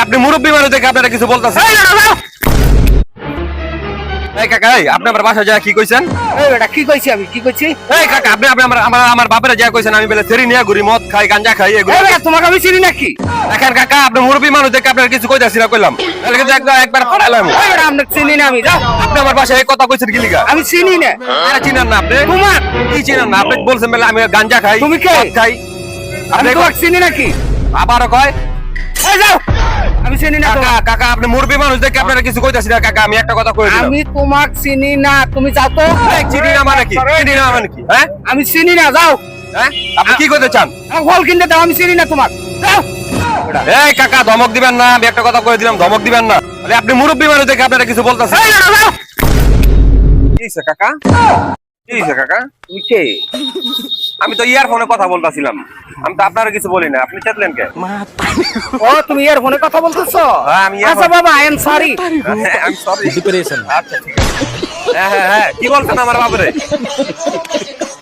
আপনি মুরব্বী মানুষ দেখে আপনারা কিছু বলতেছেন। এই কাকা, আপনি আমার বাসায় যা কি কইছেন? কি কইছি আমি, কি কইছি? এই কাকা, আপনি আপনি আমার বাপের যা কইছেন আমি বলে সেরি নিয়ে ঘুরি, মদ খাই, গাঞ্জা খাই এগুলো। তোমাকে আমি চিনি নাকি? দেখেন কাকা, আপনি মুরব্বী মানুষ দেখে আপনার কিছু কইতাছি না কইলাম, তাহলে কিন্তু একবার ফাড়াইলাম। আমরা চিনি না আমি, যাও। আপনি আমার বাসায় এই কথা কইছেন কি লিগা? আমি চিনি না। আরে চিনেন না আপনি? তোমার কি চিনেন না? আপনি বলছেন বলে আমি গাঞ্জা খাই, তুমি কে? মদ খাই। আমি তোমাকে চিনি নাকি? আবারও কয় যাও, আমি চিনি না। কাকা কাকা, আপনি মুরব্বী মানুষ দেখে আপনারা কিছু কইতাছি না কাকা, আমি একটা কথা কই দিলাম। আমি তোমাকে চিনি না, তুমি যাও তো। চিনি না মানে কি? চিনি না মানে কি? হ্যাঁ আমি চিনি না, যাও। হ্যাঁ, আপনি কি কইতে চান? ফল কিনতে দাও, আমি চিনি না তোমাক, যাও। এই কাকা, ধমক দিবেন না, আমি একটা কথা কই দিলাম, ধমক দিবেন না। আপনি মুরব্বী মানুষ দেখে আপনারা কিছু বলতেছেন। কি হইছে কাকা? কি হইছে কাকা? তুমি কে? আমি তো ইয়ারফোনে কথা বলতাছিলাম, আমি তো আপনারা কিছু বলি না, আপনি চেতলেন কে? ও, তুমি এর ফোনে কথা বলতেছো? হ্যাঁ, আমি আচ্ছা বাবা, আই এম সরি। আমি সরি। আচ্ছা ঠিক আছে। হ্যাঁ হ্যাঁ হ্যাঁ, কি বলছেন আমার বাবুরে?